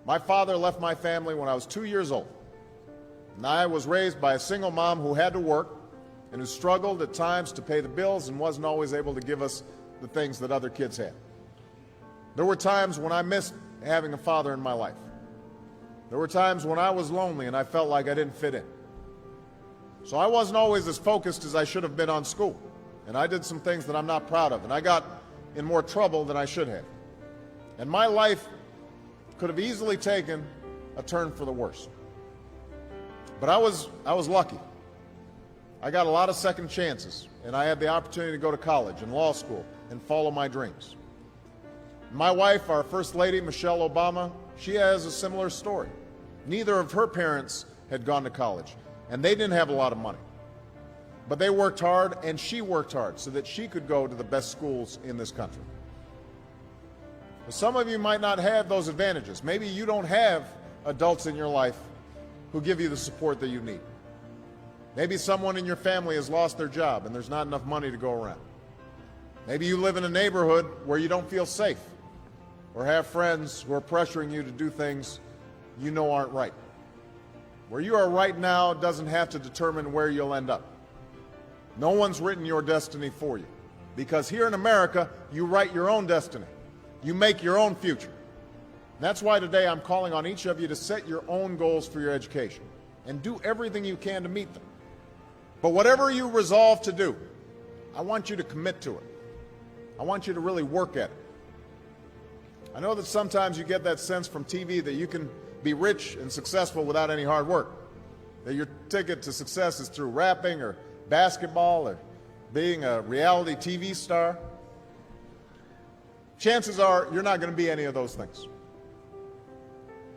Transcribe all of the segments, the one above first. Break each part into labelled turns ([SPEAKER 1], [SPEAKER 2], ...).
[SPEAKER 1] My father left my family when I was 2 years old, and I was raised by a single mom who had to work and who struggled at times to pay the bills and wasn't always able to give us the things that other kids had. There were times when I missed having a father in my life. There were times when I was lonely and I felt like I didn't fit in. So I wasn't always as focused as I should have been on school, and I did some things that I'm not proud of, and I got in more trouble than I should have. And my life could have easily taken a turn for the worse. But I was lucky. I got a lot of second chances, and I had the opportunity to go to college and law school and follow my dreams. My wife, our First Lady, Michelle Obama, she has a similar story. Neither of her parents had gone to college, and they didn't have a lot of money. But they worked hard, and she worked hard so that she could go to the best schools in this country. Some of you might not have those advantages. Maybe you don't have adults in your life who give you the support that you need. Maybe someone in your family has lost their job and there's not enough money to go around. Maybe you live in a neighborhood where you don't feel safe or have friends who are pressuring you to do things you know aren't right. Where you are right now doesn't have to determine where you'll end up. No one's written your destiny for you, because here in America, you write your own destiny. You make your own future. That's why today I'm calling on each of you to set your own goals for your education and do everything you can to meet them. But whatever you resolve to do, I want you to commit to it. I want you to really work at it. I know that sometimes you get that sense from TV that you can be rich and successful without any hard work, that your ticket to success is through rapping or basketball or being a reality TV star. Chances are you're not going to be any of those things.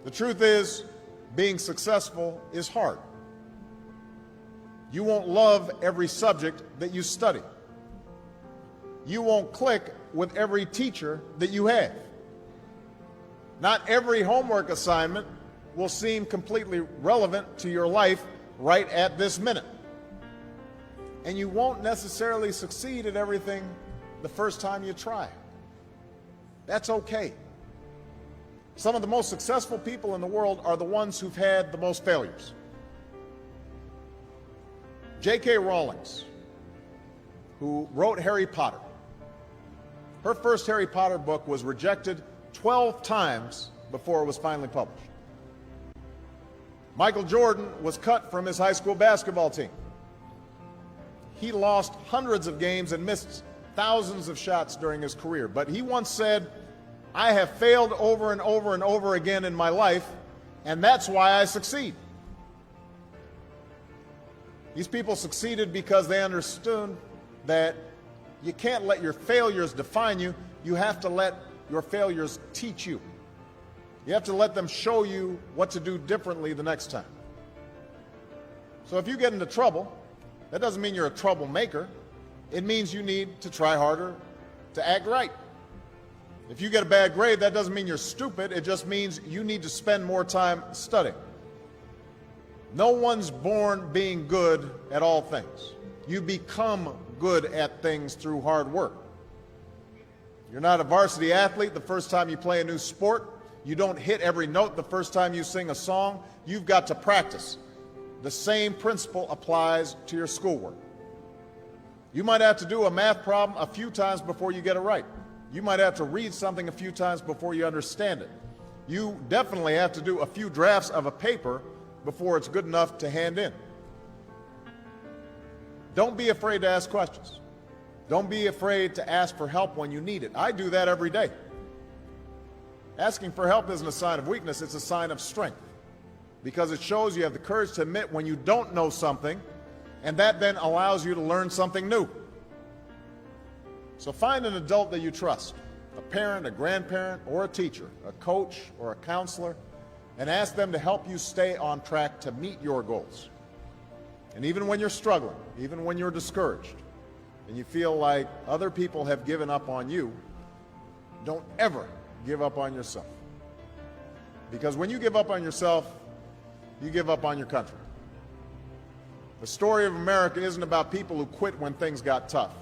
[SPEAKER 1] The truth is, being successful is hard. You won't love every subject that you study. You won't click with every teacher that you have. Not every homework assignment will seem completely relevant to your life right at this minute. And you won't necessarily succeed at everything the first time you try. That's okay. Some of the most successful people in the world are the ones who've had the most failures. J.K. Rowling, who wrote Harry Potter, her first Harry Potter book was rejected 12 times before it was finally published. Michael Jordan was cut from his high school basketball team. He lost hundreds of games and missed thousands of shots during his career. But he once said, "I have failed over and over and over again in my life, and that's why I succeed." These people succeeded because they understood that you can't let your failures define you. You have to let your failures teach you. You have to let them show you what to do differently the next time. So if you get into trouble, that doesn't mean you're a troublemaker. It means you need to try harder to act right. If you get a bad grade, that doesn't mean you're stupid. It just means you need to spend more time studying. No one's born being good at all things. You become good at things through hard work. You're not a varsity athlete the first time you play a new sport. You don't hit every note the first time you sing a song. You've got to practice. The same principle applies to your schoolwork. You might have to do a math problem a few times before you get it right. You might have to read something a few times before you understand it. You definitely have to do a few drafts of a paper before it's good enough to hand in. Don't be afraid to ask questions. Don't be afraid to ask for help when you need it. I do that every day. Asking for help isn't a sign of weakness, it's a sign of strength, because it shows you have the courage to admit when you don't know something, and that then allows you to learn something new. So find an adult that you trust, a parent, a grandparent, or a teacher, a coach, or a counselor, and ask them to help you stay on track to meet your goals. And even when you're struggling, even when you're discouraged, and you feel like other people have given up on you, don't ever give up on yourself. Because when you give up on yourself, you give up on your country. The story of America isn't about people who quit when things got tough.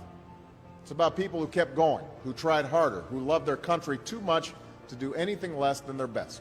[SPEAKER 1] It's about people who kept going, who tried harder, who loved their country too much to do anything less than their best.